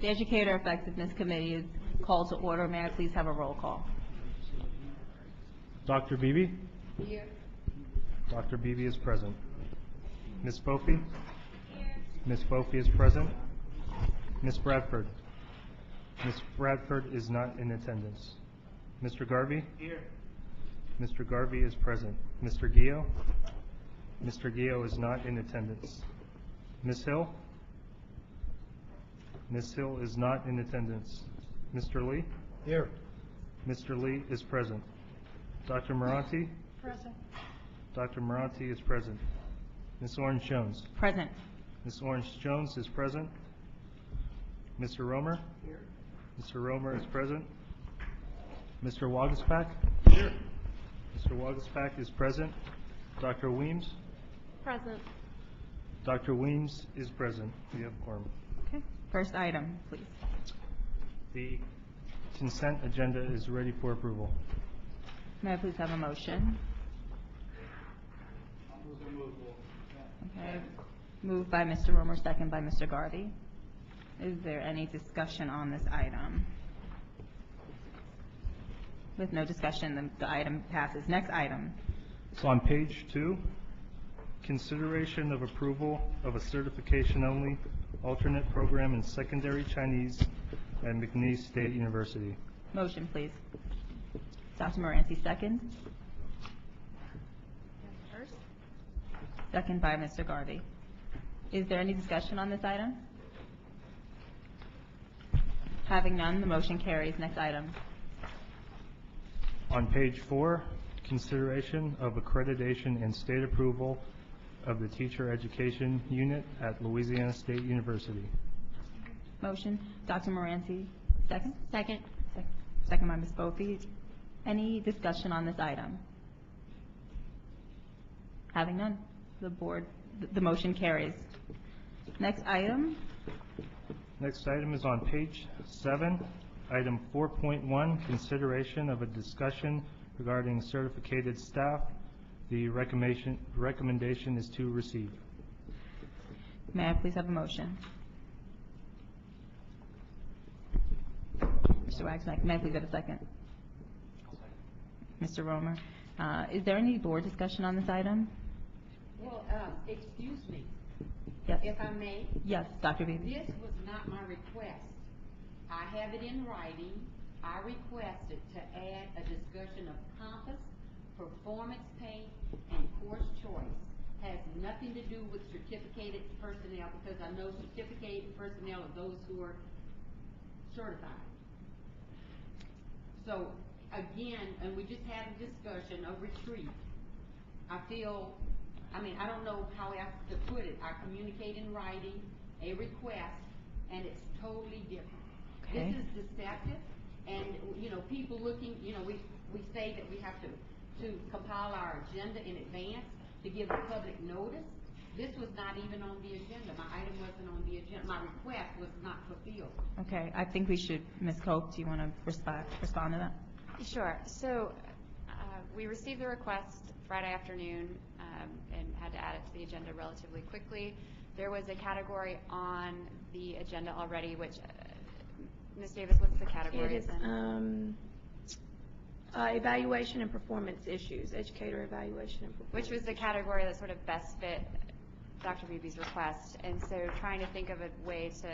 The Educator Effectiveness Committee is called to order. May I please have a roll call? Dr. Beebe? Here. Dr. Beebe is present. Ms. Fofi? Here. Ms. Fofi is present. Ms. Bradford? Ms. Bradford is not in attendance. Mr. Garvey? Here. Mr. Garvey is present. Mr. Gio? Mr. Gio is not in attendance. Ms. Hill? Ms. Hill is not in attendance. Mr. Lee? Here. Mr. Lee is present. Dr. Moranti? Present. Dr. Moranti is present. Ms. Orange Jones? Present. Ms. Orange Jones is present. Mr. Romer? Here. Mr. Romer is present. Mr. Wagaspak? Here. Mr. Wagaspak is present. Dr. Weems? Present. Dr. Weems is present. We have quorum. Okay. First item, please. The consent agenda is ready for approval. May I please have a motion? Okay. Moved by Mr. Romer, second by Mr. Garvey. Is there any discussion on this item? With no discussion, the item passes. Next item. So on page 2, consideration of approval of a certification-only alternate program in secondary Chinese at McNeese State University. Motion, please. Dr. Moranti, second. First. Second by Mr. Garvey. Is there any discussion on this item? Having none, the motion carries. Next item. On page 4, consideration of accreditation and state approval of the teacher education unit at Louisiana State University. Motion. Dr. Moranti, second. Second. Second by Ms. Fofi. Any discussion on this item? Having none, the motion carries. Next item. Next item is on page 7, item 4.1, consideration of a discussion regarding certificated staff. The recommendation is to receive. May I please have a motion? Mr. Waxman, may I please have a second? Mr. Romer, is there any board discussion on this item? Well, excuse me, Yes. if I may. Yes, Dr. Beebe. This was not my request. I have it in writing. I requested to add a discussion of compass, performance pay, and course choice. Has nothing to do with certificated personnel, because I know certificated personnel are those who are certified. So, again, and we just had a discussion, a retreat. I feel, I don't know how else to put it. I communicate in writing a request, and it's totally different. Okay. This is deceptive, and, people looking, we say that we have to compile our agenda in advance to give the public notice. This was not even on the agenda. My item wasn't on the agenda. My request was not fulfilled. Okay, I think we should, Ms. Cope, do you want to respond to that? Sure. So we received the request Friday afternoon and had to add it to the agenda relatively quickly. There was a category on the agenda already, which, Ms. Davis, what's the category? It is evaluation and performance issues, educator evaluation and performance. Which was the category that sort of best fit Dr. Beebe's request. And so trying to think of a way to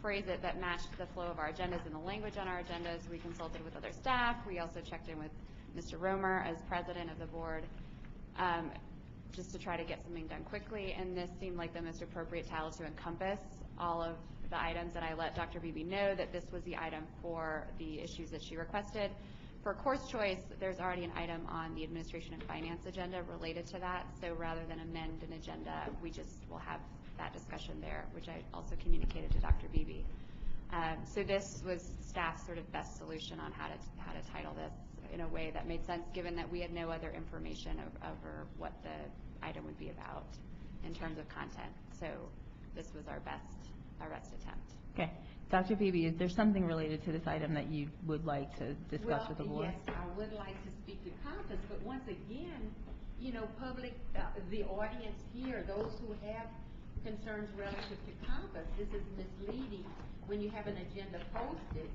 phrase it that matched the flow of our agendas and the language on our agendas. We consulted with other staff. We also checked in with Mr. Romer as president of the board just to try to get something done quickly. And this seemed like the most appropriate title to encompass all of the items. And I let Dr. Beebe know that this was the item for the issues that she requested. For course choice, there's already an item on the administration and finance agenda related to that. So rather than amend an agenda, we just will have that discussion there, which I also communicated to Dr. Beebe. So this was staff's sort of best solution on how to title this in a way that made sense, given that we had no other information over what the item would be about in terms of content. So this was our best attempt. Okay. Dr. Beebe, is there something related to this item that you would like to discuss with the board? Yes, I would like to speak to compass, but once again, public, the audience here, those who have concerns relative to Compass. This is misleading when you have an agenda posted,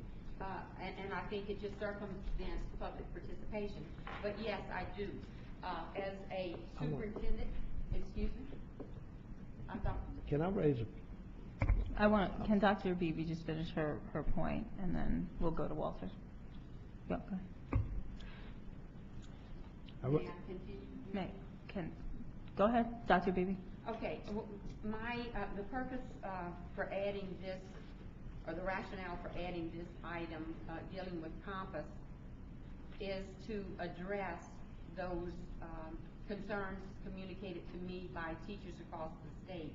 and I think it just circumvents public participation. But yes, I do. As a superintendent, excuse me? I thought, Can I raise a, can Dr. Beebe just finish her point, and then we'll go to Walter? Yep, go ahead. may I continue? Go ahead, Dr. Beebe. Okay, the purpose for adding this, or the rationale for adding this item dealing with Compass is to address those concerns communicated to me by teachers across the state,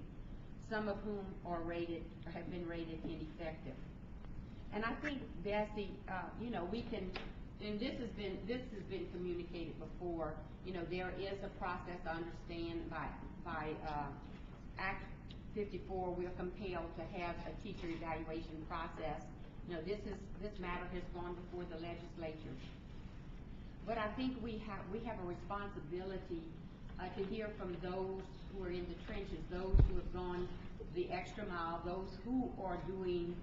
some of whom are rated, or have been rated ineffective. And I think, BESE, we can, and this has been communicated before. There is a process, I understand, by Act 54, we are compelled to have a teacher evaluation process. This matter has gone before the legislature. But I think we have a responsibility to hear from those who are in the trenches, those who have gone the extra mile, those who are doing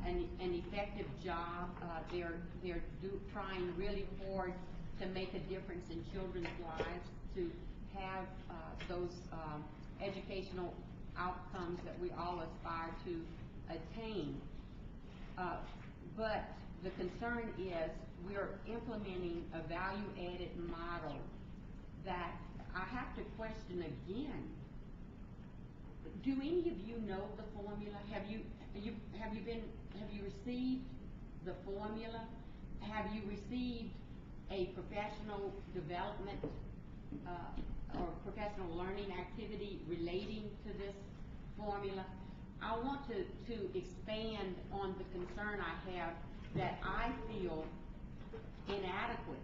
an effective job. They're trying really hard to make a difference in children's lives, to have those educational outcomes that we all aspire to attain. But the concern is we're implementing a value-added model that I have to question again. Do any of you know the formula? Have you received the formula? Have you received a professional development or professional learning activity relating to this formula? I want to expand on the concern I have that I feel inadequate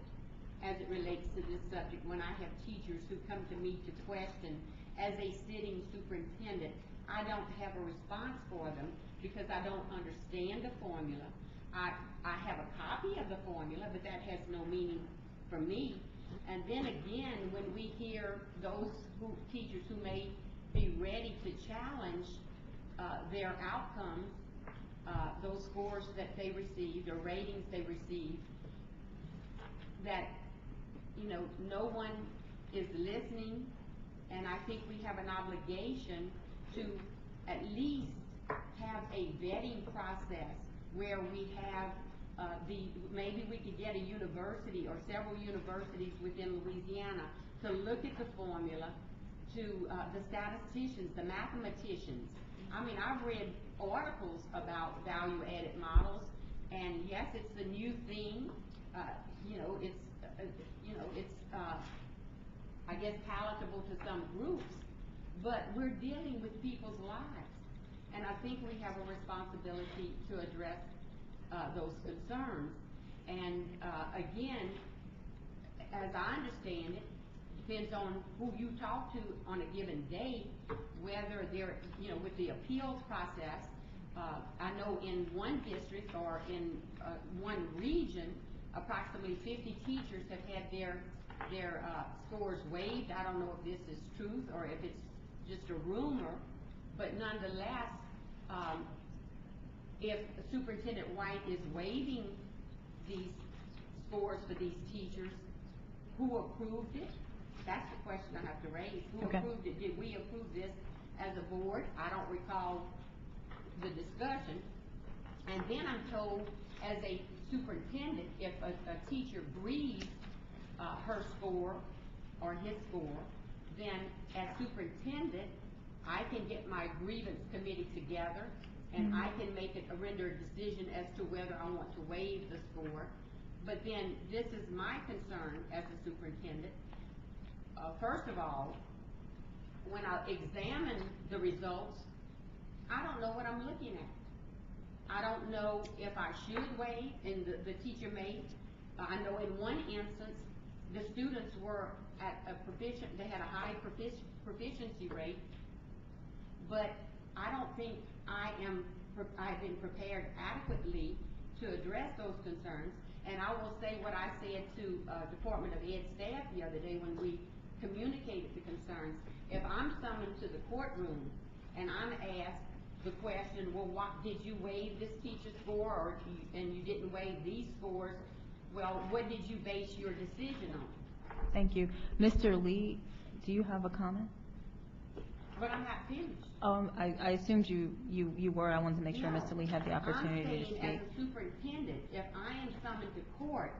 as it relates to this subject when I have teachers who come to me to question. As a sitting superintendent, I don't have a response for them because I don't understand the formula. I have a copy of the formula, but that has no meaning for me. And then again, when we hear those teachers who may be ready to challenge their outcomes, those scores that they received or ratings they received, that no one is listening, and I think we have an obligation to at least have a vetting process where we have maybe we could get a university or several universities within Louisiana to look at the formula, to the statisticians, the mathematicians. I mean, I've read articles about value-added models, and yes, it's the new thing. It's I guess palatable to some groups, but we're dealing with people's lives, and I think we have a responsibility to address those concerns. And again, as I understand it, depends on who you talk to on a given day, whether they're, with the appeals process. I know in one district or in one region, approximately 50 teachers have had their scores waived. I don't know if this is truth or if it's just a rumor, but nonetheless, if Superintendent White is waiving these scores for these teachers, who approved it? That's the question I have to raise. Who approved it? Did we approve this as a board? I don't recall the discussion. And then I'm told, as a superintendent, if a teacher breathes her score or his score, then as superintendent, I can get my grievance committee together and I can render a decision as to whether I want to waive the score. But then this is my concern as a superintendent. First of all, when I examine the results, I don't know what I'm looking at. I don't know if I should waive, and the teacher may. I know in one instance, the students were at they had a high proficiency rate, but I don't think I've been prepared adequately to address those concerns. And I will say what I said to Department of Ed staff the other day when we communicated the concerns. If I'm summoned to the courtroom and I'm asked the question, well, what, did you waive this teacher score, or and you didn't waive these scores? Well, what did you base your decision on? Thank you. Mr. Lee, do you have a comment? But I'm not finished. I assumed you were. I wanted to make sure Mr. Lee had the opportunity to I'm speak. saying, as a superintendent, if I am summoned to court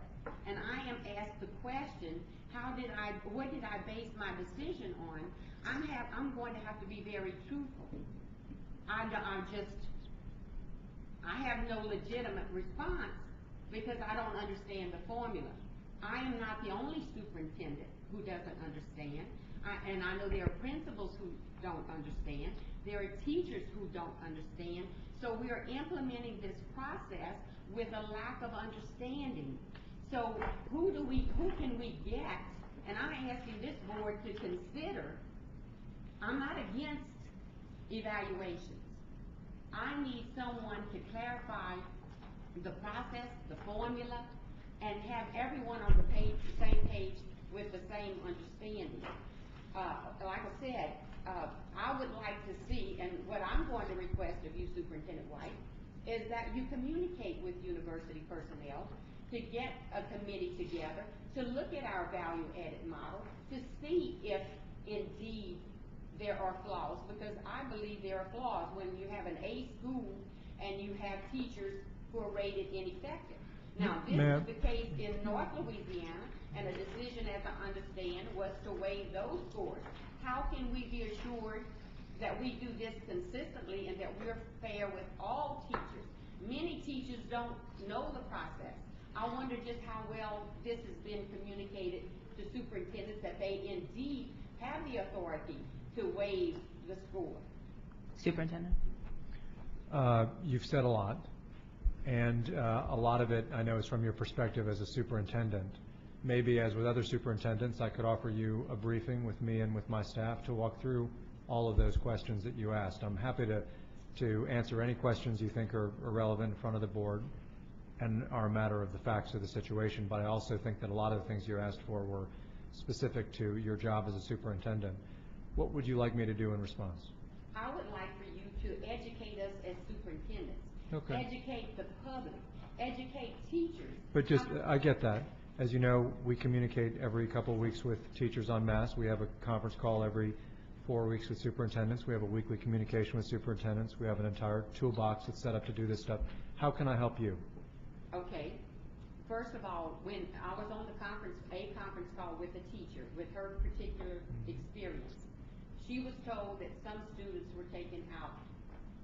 and I am asked the question, what did I base my decision on? I'm going to have to be very truthful. I have no legitimate response because I don't understand the formula. I am not the only superintendent who doesn't understand, and I know there are principals who don't understand. There are teachers who don't understand. So we are implementing this process with a lack of understanding. So who can we get? And I'm asking this board to consider. I'm not against evaluations. I need someone to clarify the process, the formula, and have everyone on the same page with the same understanding. Like I said, I would like to see, and what I'm going to request of you, Superintendent White, is that you communicate with university personnel to get a committee together to look at our value-added model to see if indeed there are flaws, because I believe there are flaws when you have an A school and you have teachers who are rated ineffective. Now, this is the case in North Louisiana, and a decision, as I understand, was to waive those scores. How can we be assured that we do this consistently and that we're fair with all teachers? Many teachers don't know the process. I wonder just how well this has been communicated to superintendents that they indeed have the authority to waive the score. Superintendent? You've said a lot, and a lot of it I know is from your perspective as a superintendent. Maybe, as with other superintendents, I could offer you a briefing with me and with my staff to walk through all of those questions that you asked. I'm happy to answer any questions you think are relevant in front of the board and are a matter of the facts of the situation, but I also think that a lot of the things you asked for were specific to your job as a superintendent. What would you like me to do in response? I would like for you to educate us as superintendents. Okay. Educate the public. Educate teachers. But just, I get that. As you know, we communicate every couple of weeks with teachers en masse. We have a conference call every 4 weeks with superintendents. We have a weekly communication with superintendents. We have an entire toolbox that's set up to do this stuff. How can I help you? Okay. First of all, when I was on a conference call with a teacher with her particular experience, she was told that some students were taken out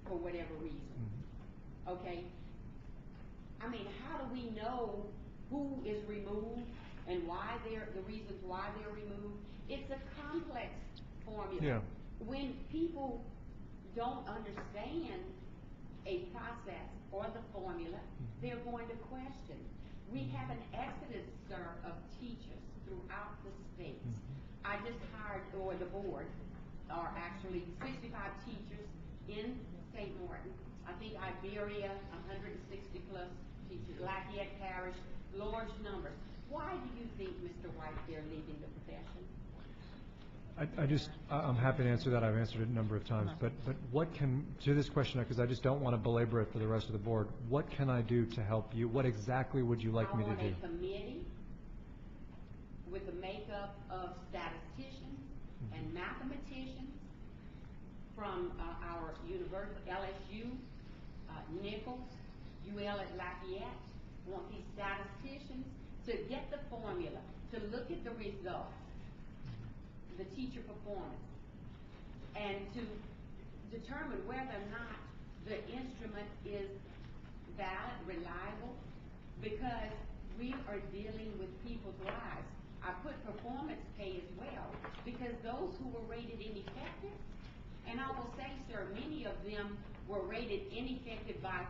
for whatever reason. Okay? I mean, how do we know who is removed and why the reasons why they're removed? It's a complex formula. Yeah. When people don't understand a process or the formula, they're going to question. We have an exodus, sir, of teachers throughout the states. I just hired, or the board, are actually 65 teachers in St. Martin. I think Iberia, 160 plus teachers. Lafayette Parish, large numbers. Why do you think, Mr. White, they're leaving the profession? I'm happy to answer that. I've answered it a number of times. But what can, to this question, because I just don't want to belabor it for the rest of the board, what can I do to help you? What exactly would you like me to do? I want a committee with the makeup of statisticians and mathematicians from our university, LSU, Nichols, UL at Lafayette. I want these statisticians to get the formula, to look at the results, the teacher performance, and to determine whether or not the instrument is valid, reliable, because we are dealing with people's lives. I put performance pay as well, because those who were rated ineffective, and I will say, sir, many of them were rated ineffective by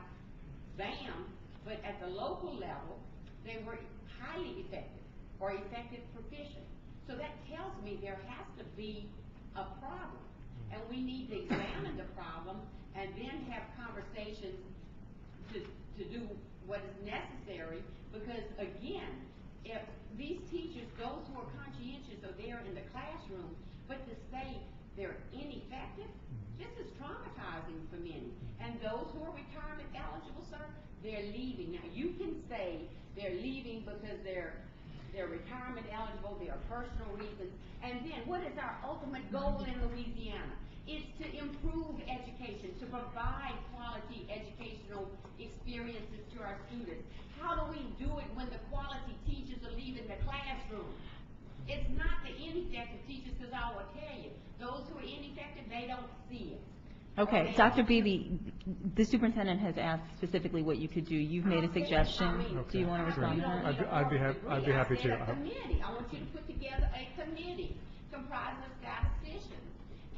BAM, but at the local level, they were highly effective or effective proficient. So that tells me there has to be a problem, and we need to examine the problem and then have conversations to do what is necessary, because again, if these teachers, those who are conscientious are there in the classroom, but to say they're ineffective, This is traumatizing for many. And those who are retirement eligible, sir, they're leaving. Now, you can say they're leaving because they're retirement eligible, there are personal reasons. And then what is our ultimate goal in Louisiana? It's to improve education, to provide quality educational experiences to our students. How do we do it when the quality teachers are leaving the classroom? It's not the ineffective teachers, because I will tell you, those who are ineffective, they don't see it. Okay, Dr. Beebe, the superintendent has asked specifically what you could do. You've made a suggestion. Do you want to respond to that? I'd be happy to. A committee. I want you to put together a committee comprised of statisticians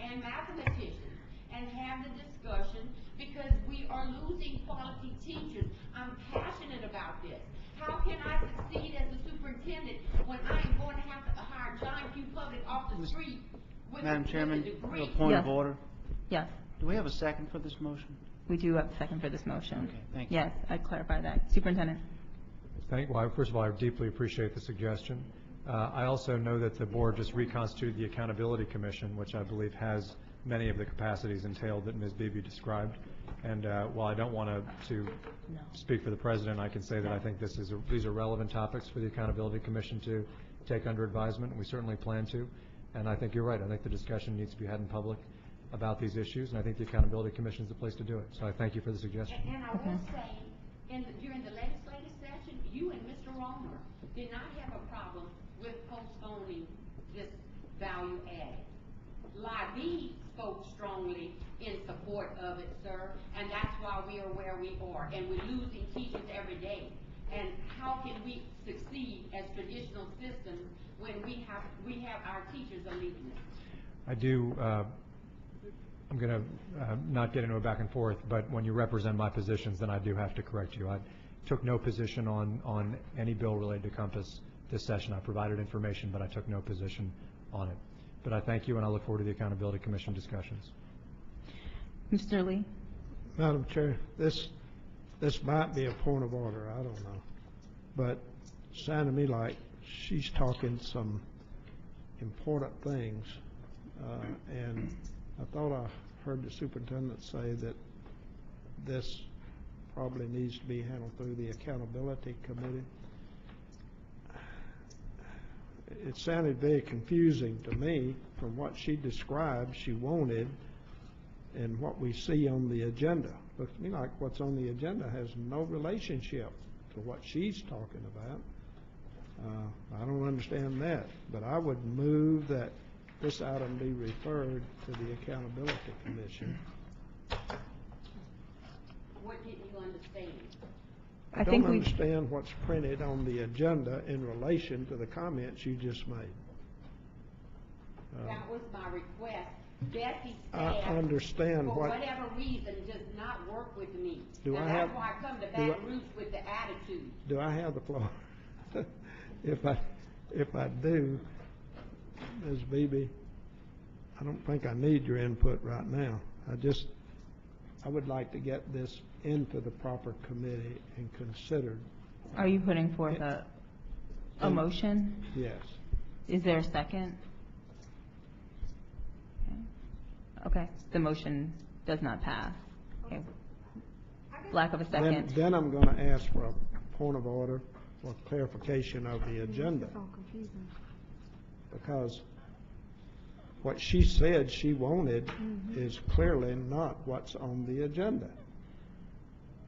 and mathematicians and have the discussion, because we are losing quality teachers. I'm passionate about this. How can I succeed as a superintendent when I am going to have to hire John Q. Public off the street with Madam with Chairman, a degree? a point of Yes. order. Yes, Do we have a second for this motion? we do have a second for this motion. Okay, thank you. Yes, I'd clarify that. Superintendent? Well, first of all, I deeply appreciate the suggestion. I also know that the board just reconstituted the Accountability Commission, which I believe has many of the capacities entailed that Ms. Beebe described. And while I don't want to speak for the president, I can say that I think these are relevant topics for the Accountability Commission to take under advisement, and we certainly plan to. And I think you're right. I think the discussion needs to be had in public about these issues, and I think the Accountability Commission is the place to do it. So I thank you for the suggestion. And I will say, during the legislative session, you and Mr. Romer did not have a problem with postponing this value added. LIB spoke strongly in support of it, sir, and that's why we are where we are, and we're losing teachers every day. And how can we succeed as traditional systems when we have our teachers are leaving us? I do, I'm going to not get into a back and forth, but when you represent my positions, then I do have to correct you. I took no position on any bill related to Compass this session. I provided information, but I took no position on it. But I thank you, and I look forward to the Accountability Commission discussions. Mr. Lee? Madam Chair, this might be a point of order, I don't know. But it sounded to me like she's talking some important things. And I thought I heard the superintendent say that this probably needs to be handled through the Accountability Committee. It sounded very confusing to me from what she described she wanted and what we see on the agenda. Looks to me like what's on the agenda has no relationship to what she's talking about. I don't understand that, but I would move that this item be referred to the Accountability Commission. What didn't you understand? I don't understand what's printed on the agenda in relation to the comments you just made. That was my request. BESE I staff, understand for what. whatever reason, does not work with me. Do and I that's have- why I come to do Baton I- Rouge with the attitude. Do I have the floor? If I do, Ms. Beebe, I don't think I need your input right now. I would like to get this into the proper committee and considered. Are you putting forth a motion? Yes. Is there a second? Okay, the motion does not pass. Okay. Lack of a second. Then I'm going to ask for a point of order for clarification of the agenda. Because what she said she wanted is clearly not what's on the agenda.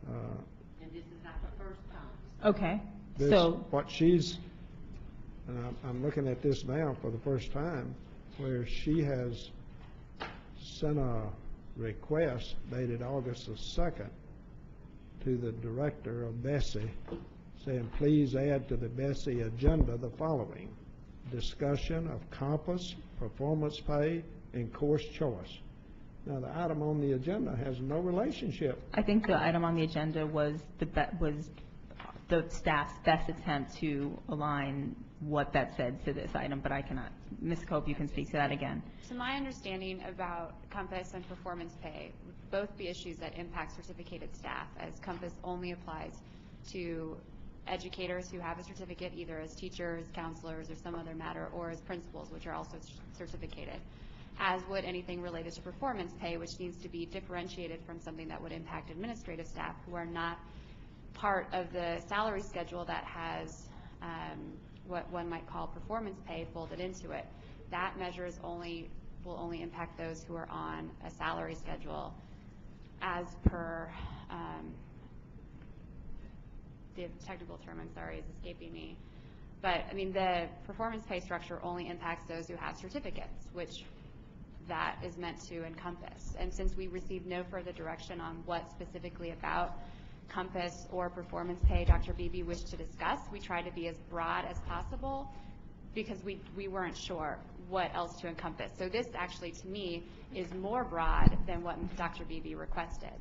And this is not the first time. Okay, This, so, what she's, and I'm looking at this now for the first time, where she has sent a request dated August the 2nd to the director of BESE, saying, please add to the BESE agenda the following: discussion of compass, performance pay, and course choice. Now, the item on the agenda has no relationship. I think the item on the agenda was the staff's best attempt to align what that said to this item, but I cannot. Ms. Cope, you can speak to that again. So my understanding about Compass and performance pay would both be issues that impact certificated staff, as Compass only applies to educators who have a certificate, either as teachers, counselors, or some other matter, or as principals, which are also certificated. as would anything related to performance pay, which needs to be differentiated from something that would impact administrative staff who are not part of the salary schedule that has what one might call performance pay folded into it. That measure will only impact those who are on a salary schedule as per the technical term, I'm sorry, is escaping me. But, I mean, the performance pay structure only impacts those who have certificates, which that is meant to encompass. And since we received no further direction on what specifically about Compass or performance pay Dr. Beebe wished to discuss, we tried to be as broad as possible because we weren't sure what else to encompass. So this actually, to me, is more broad than what Dr. Beebe requested.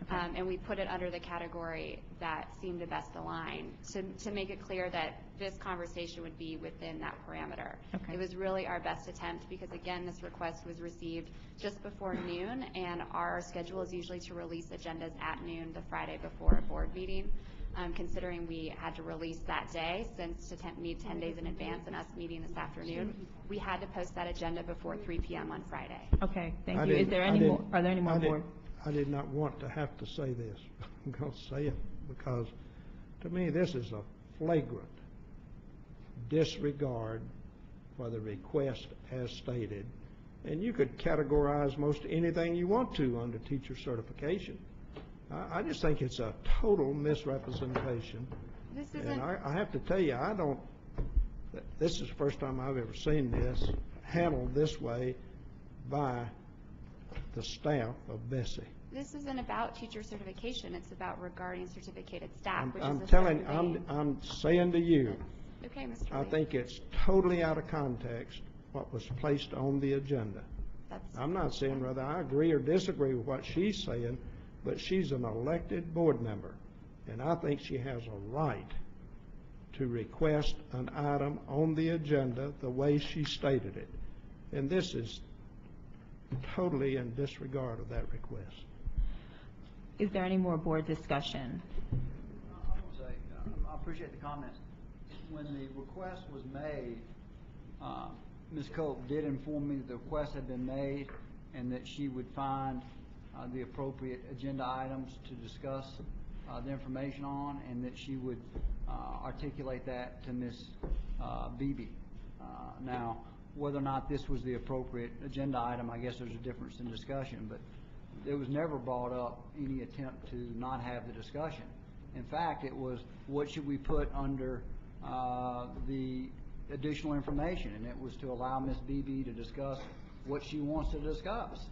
And we put it under the category that seemed to best align to make it clear that this conversation would be within that parameter. Okay. It was really our best attempt because, again, this request was received just before noon, and our schedule is usually to release agendas at noon the Friday before a board meeting. Considering we had to release that day, since to meet 10 days in advance and us meeting this afternoon, we had to post that agenda before 3 p.m. on Friday. Okay, thank you. Is there any more, are there any more board? I did not want to have to say this. I'm going to say it because, to me, this is a flagrant disregard for the request as stated. And you could categorize most anything you want to under teacher certification. I just think it's a total misrepresentation. This isn't. And I have to tell you, this is the first time I've ever seen this handled this way by the staff of BESE. This isn't about teacher certification. It's about regarding certificated staff, which I'm is a telling, separate vein. I'm saying to you, Okay, Mr. I Lee. think it's totally out of context what was placed on the agenda. I'm not saying whether I agree or disagree with what she's saying, but she's an elected board member, and I think she has a right to request an item on the agenda the way she stated it. And this is totally in disregard of that request. Is there any more board discussion? I would say, I appreciate the comments. When the request was made, Ms. Cope did inform me that the request had been made and that she would find the appropriate agenda items to discuss the information on, and that she would articulate that to Ms. Beebe. Now, whether or not this was the appropriate agenda item, I guess there's a difference in discussion, but there was never brought up any attempt to not have the discussion. In fact, it was, what should we put under the additional information, and it was to allow Ms. Beebe to discuss what she wants to discuss.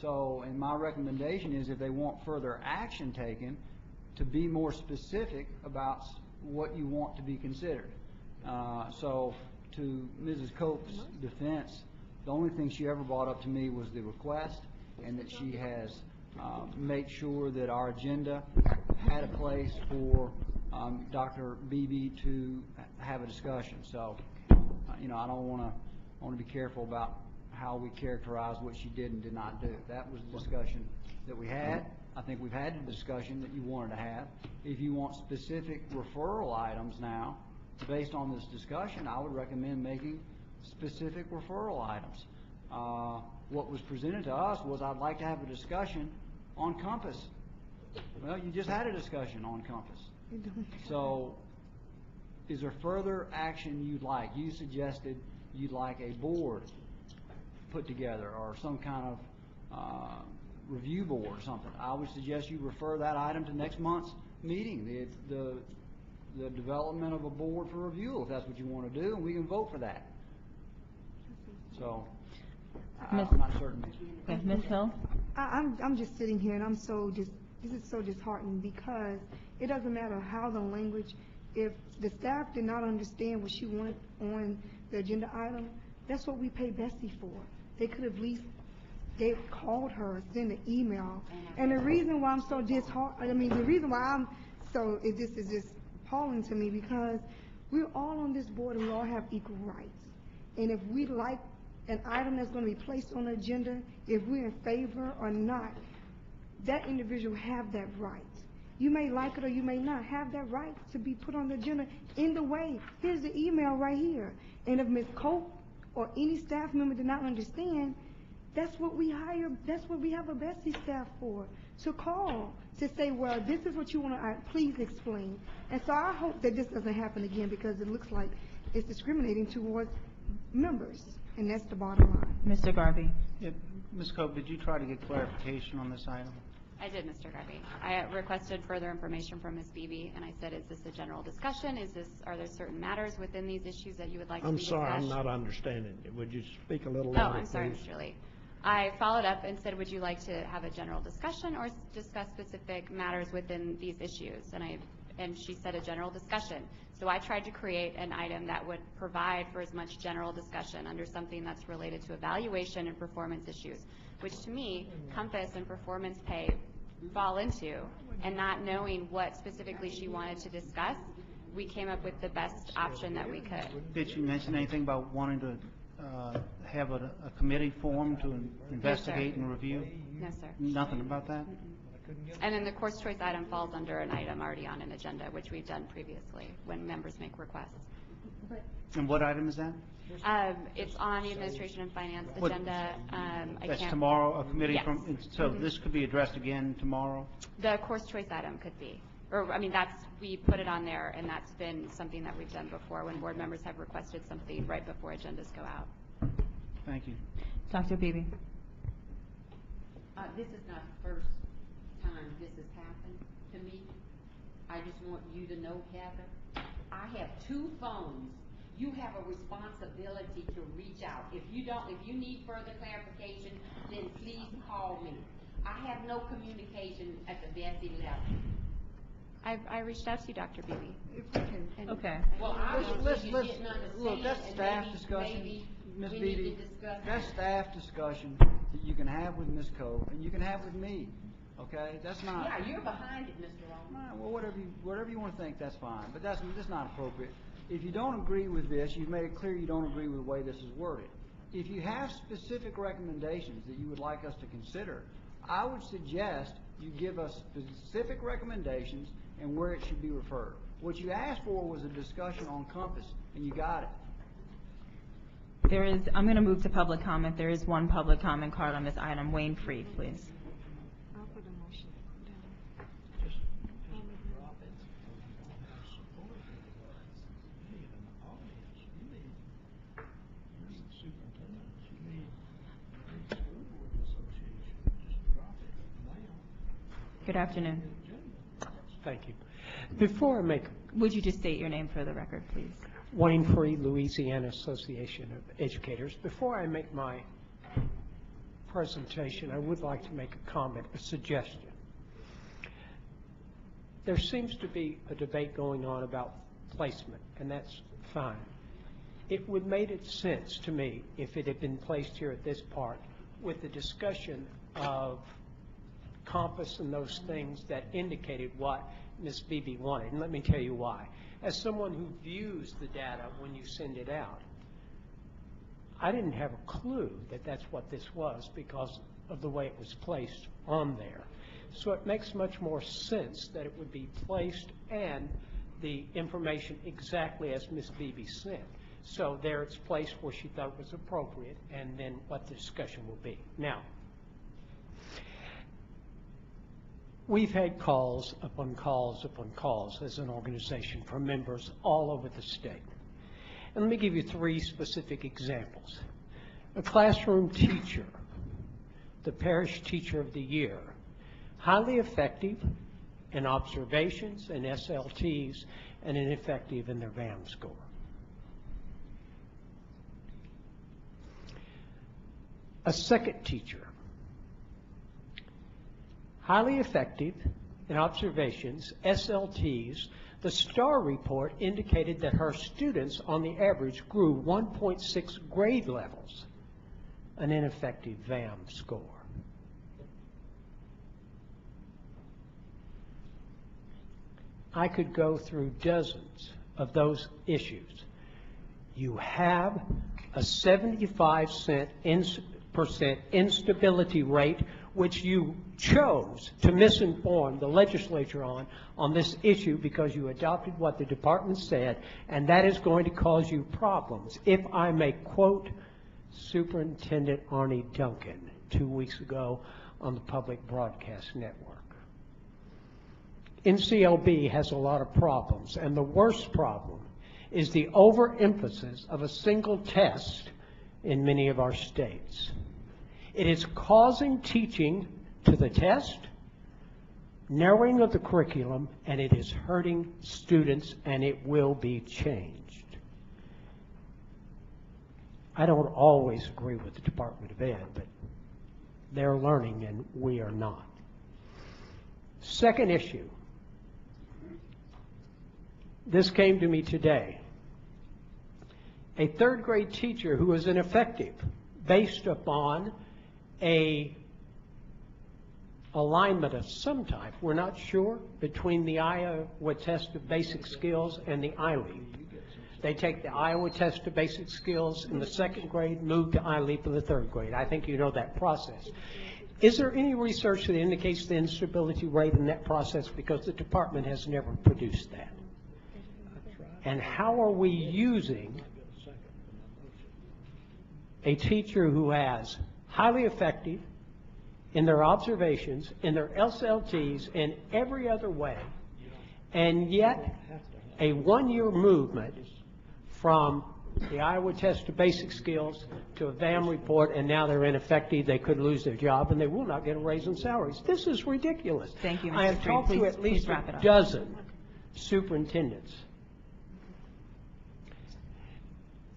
So, and my recommendation is, if they want further action taken, to be more specific about what you want to be considered. So, to Mrs. Cope's defense, the only thing she ever brought up to me was the request, and that she has made sure that our agenda had a place for Dr. Beebe to have a discussion. So, you know, I want to be careful about how we characterize what she did and did not do. That was the discussion that we had. I think we've had the discussion that you wanted to have. If you want specific referral items now, based on this discussion, I would recommend making specific referral items. What was presented to us was, I'd like to have a discussion on Compass. Well, you just had a discussion on Compass. So, is there further action you'd like? You suggested you'd like a board put together, or some kind of review board or something. I would suggest you refer that item to next month's meeting, the development of a board for review, if that's what you want to do, and we can vote for that. So, I'm not certain. Okay, Ms. Hill? I'm just sitting here, and this is so disheartening, because it doesn't matter how the language, if the staff did not understand what she wanted on the agenda item, that's what we pay BESE for. They could have at least called her, sent an email. And the reason why I'm so disheartened, the reason why this is just appalling to me, because we're all on this board and we all have equal rights. And if we like an item that's going to be placed on the agenda, if we're in favor or not, that individual have that right. You may like it or you may not have that right to be put on the agenda in the way. Here's the email right here. And if Ms. Cope or any staff member did not understand, That's what we hire, that's what we have a BESE staff for, to call, to say, well, this is what you want to, please explain. And so I hope that this doesn't happen again, because it looks like it's discriminating towards members, and that's the bottom line. Mr. Garvey. Ms. Cope, did you try to get clarification on this item? I did, Mr. Garvey. I requested further information from Ms. Beebe, and I said, is this a general discussion? Are there certain matters within these issues that you would like to be discussed? I'm sorry, I'm not understanding it. Would you speak a little Oh, louder, I'm sorry, please? Mr. Lee. I followed up and said, would you like to have a general discussion or discuss specific matters within these issues? And she said a general discussion. So I tried to create an item that would provide for as much general discussion under something that's related to evaluation and performance issues, which to me, Compass and performance pay fall into, and not knowing what specifically she wanted to discuss, we came up with the best option that we could. Did she mention anything about wanting to have a committee formed to investigate and review? No, sir. Nothing about that? And then the course choice item falls under an item already on an agenda, which we've done previously when members make requests. And what item is that? It's on the administration and finance What- agenda. That's tomorrow, a committee Yes. from, so this could be addressed again tomorrow? The course choice item could be, or I mean, we put it on there, and that's been something that we've done before when board members have requested something right before agendas go out. Thank you. Dr. Beebe. This is not the first time this has happened to me. I just want you to know, Heather, I have 2 phones. You have a responsibility to reach out. If you need further clarification, then please call me. I have no communication at the BESE level. I reached out to you, Dr. Beebe. If we can. Okay. Well, obviously you didn't Look, that's understand, staff and discussion, maybe Ms. we need Beebe. to discuss That's that. staff discussion that you can have with Ms. Cope, and you can have with me, okay? That's not. Yeah, you're behind it, Mr. Roman. Well, whatever you want to think, that's fine, but that's not appropriate. If you don't agree with this, you've made it clear you don't agree with the way this is worded. If you have specific recommendations that you would like us to consider, I would suggest you give us specific recommendations and where it should be referred. What you asked for was a discussion on Compass, and you got it. I'm going to move to public comment. There is one public comment card on this item. Wayne Free, please. I'll put a motion down. Good afternoon. Thank you. Before I make, Would you just state your name for the record, please? Wayne Free, Louisiana Association of Educators. Before I make my presentation, I would like to make a comment, a suggestion. There seems to be a debate going on about placement, and that's fine. It would make sense to me if it had been placed here at this part with the discussion of Compass and those things that indicated what Ms. Beebe wanted. And let me tell you why. As someone who views the data when you send it out, I didn't have a clue that that's what this was because of the way it was placed on there. So it makes much more sense that it would be placed and the information exactly as Ms. Beebe sent. So there it's placed where she thought was appropriate, and then what the discussion will be. Now, we've had calls upon calls upon calls as an organization from members all over the state. And let me give you 3 specific examples. A classroom teacher, the parish teacher of the year, highly effective in observations and SLTs and ineffective in their VAM score. A second teacher, highly effective in observations, SLTs. The STAR report indicated that her students on the average grew 1.6 grade levels, an ineffective VAM score. I could go through dozens of those issues. You have a 75% instability rate, which you chose to misinform the legislature on this issue because you adopted what the department said, and that is going to cause you problems. If I may quote Superintendent Arnie Duncan 2 weeks ago on the Public Broadcast Network. NCLB has a lot of problems, and the worst problem is the overemphasis of a single test in many of our states. It is causing teaching to the test, narrowing of the curriculum, and it is hurting students, and it will be changed. I don't always agree with the Department of Ed, but they're learning and we are not. Second issue. This came to me today. A third grade teacher who was ineffective based upon a alignment of some type, we're not sure, between the Iowa Test of Basic Skills and the ILEAP. They take the Iowa Test of Basic Skills in the second grade, move to ILEAP in the third grade. I think you know that process. Is there any research that indicates the instability rate in that process? Because the department has never produced that. And how are we using a teacher who has highly effective in their observations, in their SLTs, in every other way, and yet a one-year movement from the Iowa Test of Basic Skills to a VAM report, and now they're ineffective, they could lose their job, and they will not get a raise in salaries. This is ridiculous. Thank you, Mr. I have Freed. talked to at least Please wrap it a up. dozen superintendents,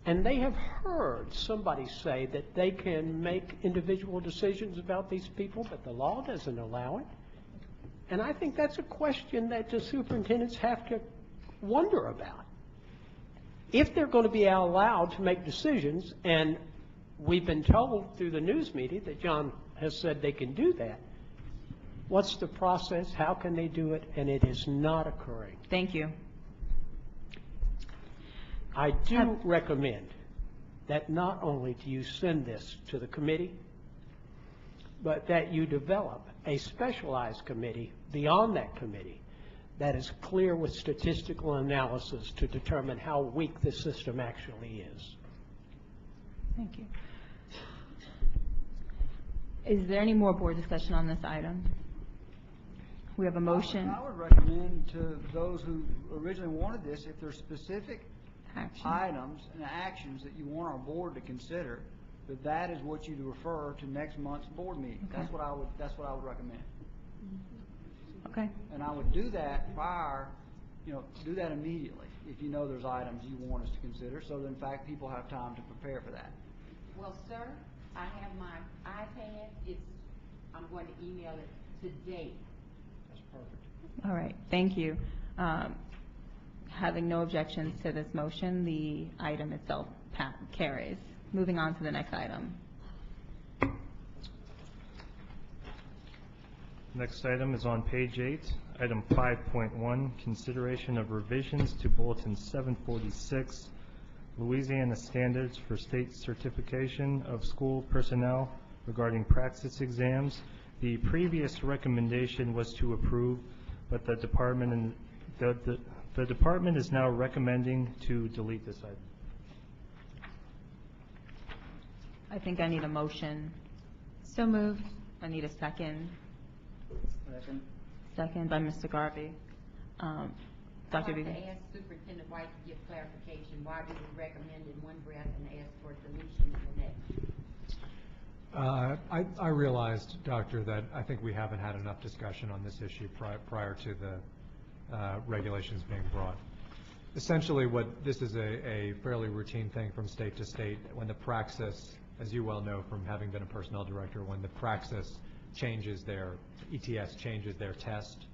and they have heard somebody say that they can make individual decisions about these people, but the law doesn't allow it. And I think that's a question that the superintendents have to wonder about. If they're going to be allowed to make decisions, and we've been told through the news media that John has said they can do that, what's the process? How can they do it? And it is not occurring. Thank you. I do recommend that not only do you send this to the committee, but that you develop a specialized committee beyond that committee that is clear with statistical analysis to determine how weak the system actually is. Thank you. Is there any more board discussion on this item? We have a motion. I would recommend to those who originally wanted this, if there's specific items and actions that you want our board to consider, that is what you'd refer to next month's board meeting. Okay. That's what I would recommend. Okay. And I would do that prior, do that immediately if you know there's items you want us to consider, so that in fact people have time to prepare for that. Well, sir, I have my iPad. I'm going to email it today. That's perfect. All right. Thank you. Having no objections to this motion, the item itself carries. Moving on to the next item. Next item is on page 8, item 5.1, consideration of revisions to Bulletin 746, Louisiana Standards for State Certification of School Personnel regarding praxis exams. The previous recommendation was to approve, but the department is now recommending to delete this item. I think I need a motion. So moved. I need a second. Second. Second by Mr. Garvey. Dr. I'd like Beebe. to ask Superintendent White to give clarification. Why do we recommend in one breath and ask for deletion in the next? I realized, Doctor, that I think we haven't had enough discussion on this issue prior to the regulations being brought. Essentially, this is a fairly routine thing from state to state. When the praxis, as you well know from having been a personnel director, when the praxis changes ETS changes their test,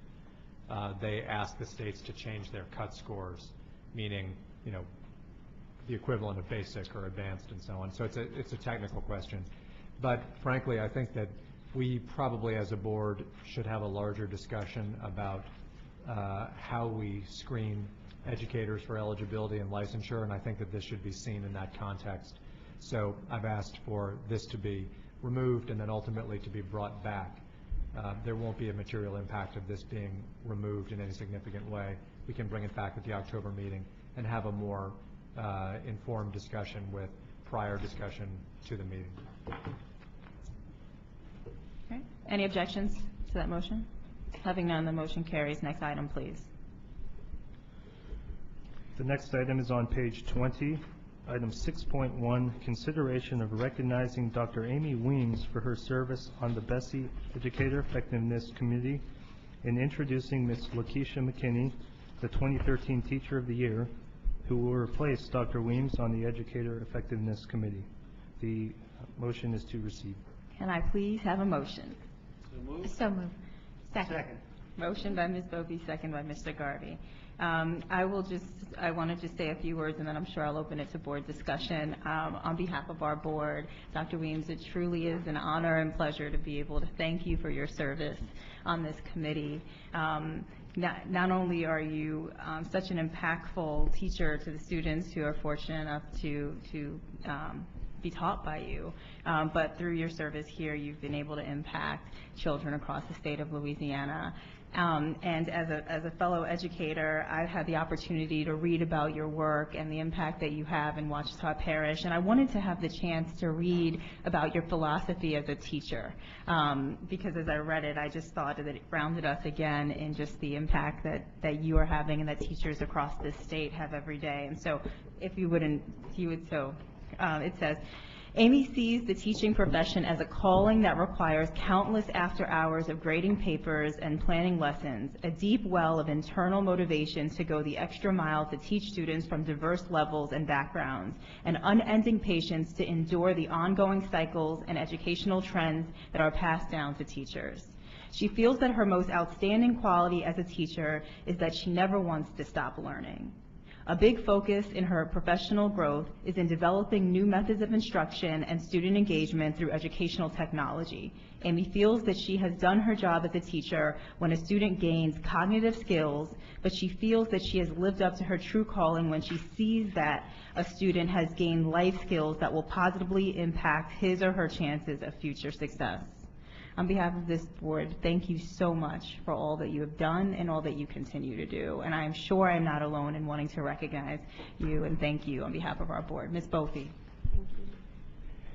they ask the states to change their cut scores, meaning, the equivalent of basic or advanced and so on. So it's a technical question. But frankly, I think that we probably as a board should have a larger discussion about how we screen educators for eligibility and licensure, and I think that this should be seen in that context. So I've asked for this to be removed and then ultimately to be brought back. There won't be a material impact of this being removed in any significant way. We can bring it back at the October meeting and have a more informed discussion with prior discussion to the meeting. Okay. Any objections to that motion? Having none, the motion carries. Next item, please. The next item is on page 20, item 6.1, consideration of recognizing Dr. Amy Weems for her service on the BESE Educator Effectiveness Committee and introducing Ms. Lakeisha McKinney, the 2013 Teacher of the Year, who will replace Dr. Weems on the Educator Effectiveness Committee. The motion is to receive. Can I please have a motion? So moved. Second. Motion by Ms. Bovee, second by Mr. Garvey. I want to just say a few words, and then I'm sure I'll open it to board discussion. On behalf of our board, Dr. Weems, it truly is an honor and pleasure to be able to thank you for your service on this committee. Not only are you such an impactful teacher to the students who are fortunate enough to be taught by you, but through your service here, you've been able to impact children across the state of Louisiana. And as a fellow educator, I've had the opportunity to read about your work and the impact that you have in Ouachita Parish, and I wanted to have the chance to read about your philosophy as a teacher, because as I read it, I just thought that it grounded us again in just the impact that you are having and that teachers across this state have every day. And so if you would, it says, Amy sees the teaching profession as a calling that requires countless after hours of grading papers and planning lessons, a deep well of internal motivation to go the extra mile to teach students from diverse levels and backgrounds, and unending patience to endure the ongoing cycles and educational trends that are passed down to teachers. She feels that her most outstanding quality as a teacher is that she never wants to stop learning. A big focus in her professional growth is in developing new methods of instruction and student engagement through educational technology. Amy feels that she has done her job as a teacher when a student gains cognitive skills, but she feels that she has lived up to her true calling when she sees that a student has gained life skills that will positively impact his or her chances of future success. On behalf of this board, thank you so much for all that you have done and all that you continue to do. And I am sure I'm not alone in wanting to recognize you and thank you on behalf of our board. Ms. Bovee.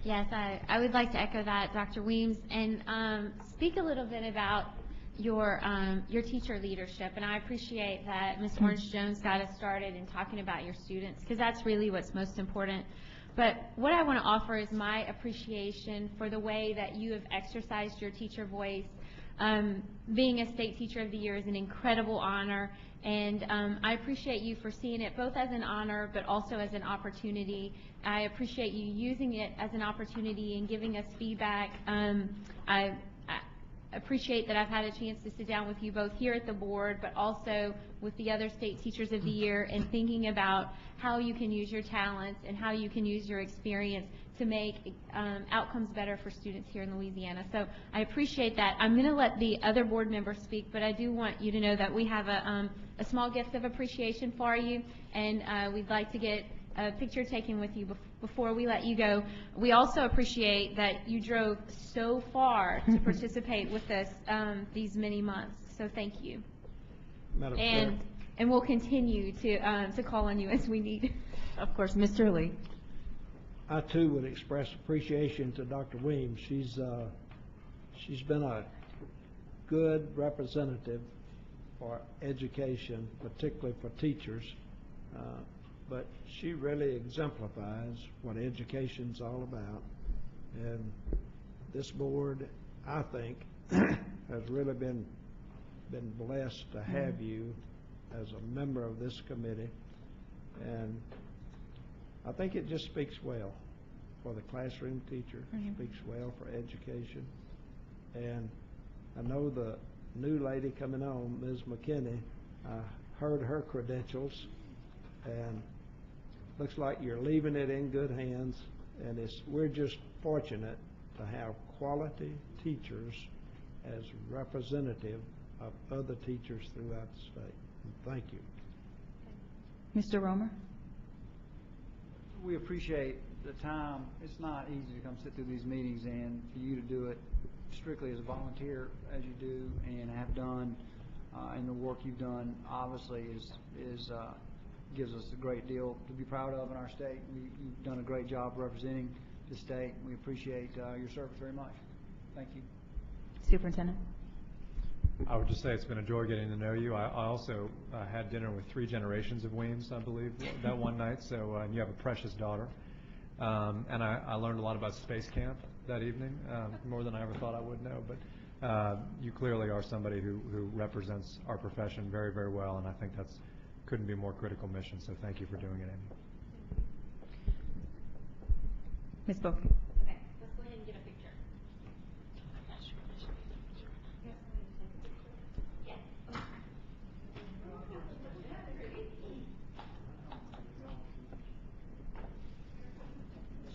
Yes, I would like to echo that, Dr. Weems, and speak a little bit about your teacher leadership. And I appreciate that Ms. Orange-Jones got us started in talking about your students, because that's really what's most important. But what I want to offer is my appreciation for the way that you have exercised your teacher voice. Being a State Teacher of the Year is an incredible honor, and I appreciate you for seeing it both as an honor but also as an opportunity. I appreciate you using it as an opportunity and giving us feedback. I appreciate that I've had a chance to sit down with you both here at the board but also with the other State Teachers of the Year and thinking about how you can use your talents and how you can use your experience to make outcomes better for students here in Louisiana. So I appreciate that. I'm going to let the other board members speak, but I do want you to know that we have a small gift of appreciation for you, and we'd like to get a picture taken with you before we let you go. We also appreciate that you drove so far to participate with us these many months. So thank you. And we'll continue to call on you as we need. Of course, Mr. Lee. I too would express appreciation to Dr. Weems. She's been a good representative for education, particularly for teachers. But she really exemplifies what education's all about. And this board, I think, has really been blessed to have you as a member of this committee. And I think it just speaks well for the classroom teacher, speaks well for education. And I know the new lady coming on, Ms. McKinney, I heard her credentials, and looks like you're leaving it in good hands, and we're just fortunate to have quality teachers as representative of other teachers throughout the state. And thank you. Mr. Romer. We appreciate the time. It's not easy to come sit through these meetings, and for you to do it strictly as a volunteer as you do and have done, and the work you've done obviously is gives us a great deal to be proud of in our state. You've done a great job representing the state. We appreciate your service very much. Thank you. Superintendent? I would just say it's been a joy getting to know you. I also had dinner with 3 generations of Weems, I believe, that one night. So and you have a precious daughter. And I learned a lot about Space Camp that evening, more than I ever thought I would know. But you clearly are somebody who represents our profession very, very well, and I think that's couldn't be a more critical mission. So thank you for doing it, Amy. Ms. Bofi? Okay, let's go ahead and get a picture.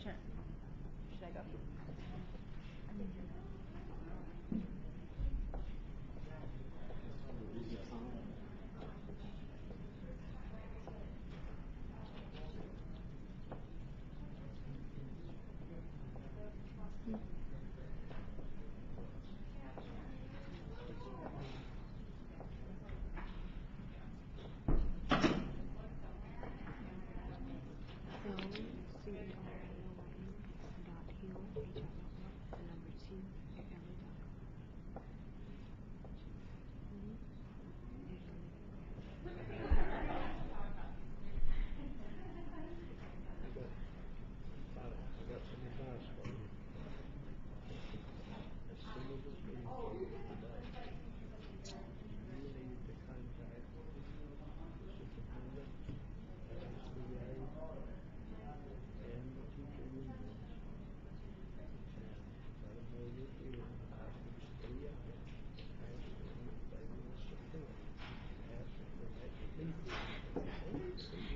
Sure. Should I go?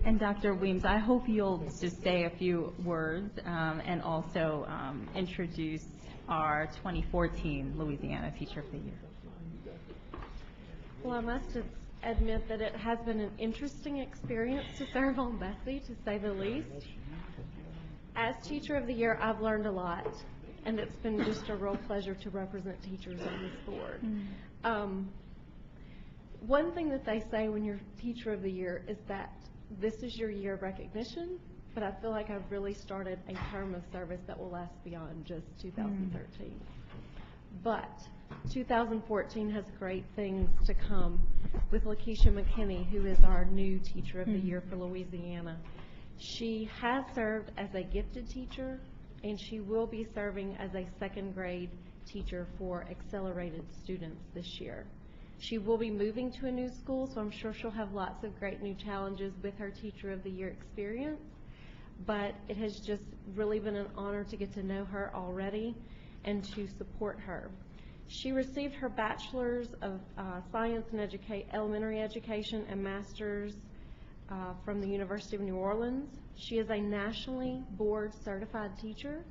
And Dr. Weems, I hope you'll just say a few words and also introduce our 2014 Louisiana Teacher of the Year. Well, I must admit that it has been an interesting experience to serve on BESE, to say the least. As Teacher of the Year, I've learned a lot, and it's been just a real pleasure to represent teachers on this board. One thing that they say when you're Teacher of the Year is that this is your year of recognition, but I feel like I've really started a term of service that will last beyond just 2013. But 2014 has great things to come with Lakeisha McKinney, who is our new Teacher of the Year for Louisiana. She has served as a gifted teacher, and she will be serving as a second grade teacher for accelerated students this year. She will be moving to a new school, so I'm sure she'll have lots of great new challenges with her Teacher of the Year experience. But it has just really been an honor to get to know her already and to support her. She received her Bachelor's of Science in Elementary Education and Master's from the University of New Orleans. She is a nationally board certified teacher.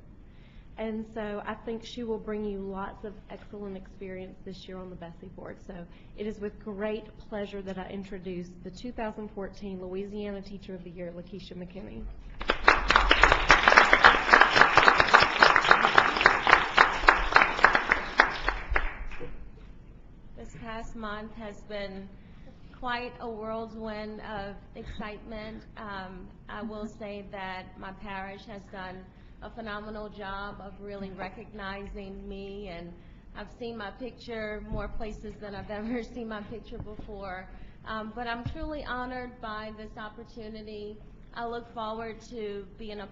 And so I think she will bring you lots of excellent experience this year on the BESE board. So it is with great pleasure that I introduce the 2014 Louisiana Teacher of the Year, Lakeisha McKinney. This past month has been quite a whirlwind of excitement. I will say that my parish has done a phenomenal job of really recognizing me, and I've seen my picture more places than I've ever seen my picture before. But I'm truly honored by this opportunity. I look forward to being a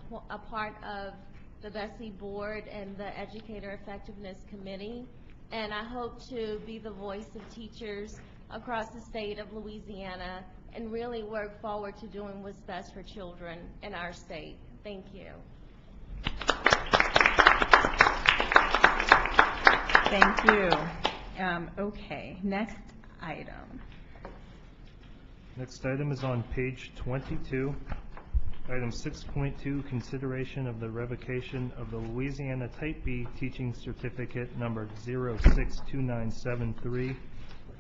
part of the BESE board and the Educator Effectiveness Committee, and I hope to be the voice of teachers across the state of Louisiana and really work forward to doing what's best for children in our state. Thank you. Thank you. Okay, next item. Next item is on page 22. Item 6.2, consideration of the revocation of the Louisiana Type B Teaching Certificate number 062973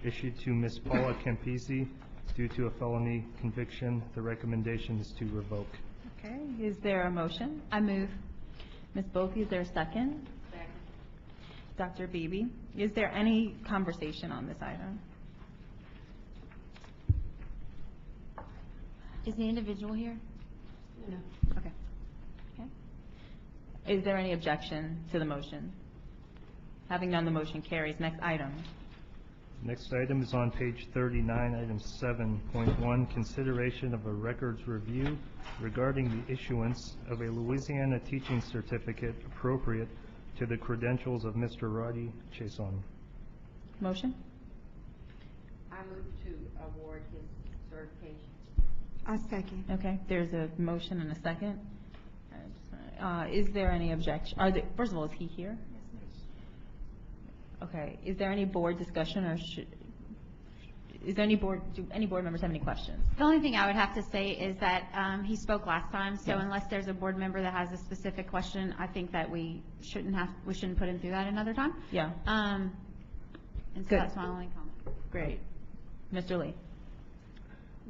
issued to Ms. Paula Campisi due to a felony conviction. The recommendation is to revoke. Okay, is there a motion? I move. Ms. Bofi, is there a second? Second. Dr. Beebe, is there any conversation on this item? Is the individual here? No. Okay. Okay. Is there any objection to the motion? Having none, the motion carries. Next item. Next item is on page 39, item 7.1, consideration of a records review regarding the issuance of a Louisiana teaching certificate appropriate to the credentials of Mr. Roddy Chason. Motion? I move to award his certification. I second. Okay, there's a motion and a second. Is there any objection? First of all, is he here? Okay, is there any board discussion or is there any board, do any board members have any questions? The only thing I would have to say is that he spoke last time, so Yeah. unless there's a board member that has a specific question, I think that we shouldn't put him through that another time. Yeah. And so Good. that's my only comment. Great. Mr. Lee?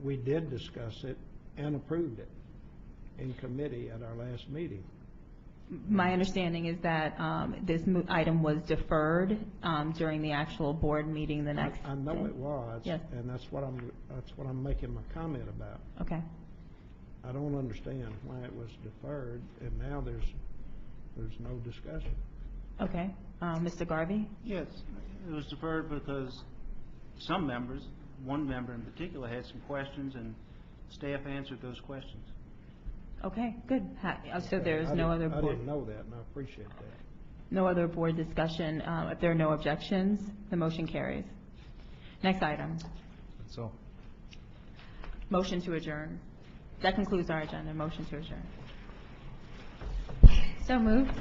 We did discuss it and approved it in committee at our last meeting. My understanding is that this item was deferred during the actual board meeting the next I know day. it was. Yes. And that's what I'm making my comment about. Okay. I don't understand why it was deferred, and now there's no discussion. Okay. Mr. Garvey? Yes, it was deferred because some members, one member in particular, had some questions, and staff answered those questions. Okay, good. So there's no other I board? didn't know that, and I appreciate that. No other board discussion. If there are no objections, the motion carries. Next item. That's all. Motion to adjourn. That concludes our agenda. Motion to adjourn. So moved.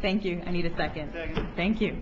Thank you. I need a second. Thank you.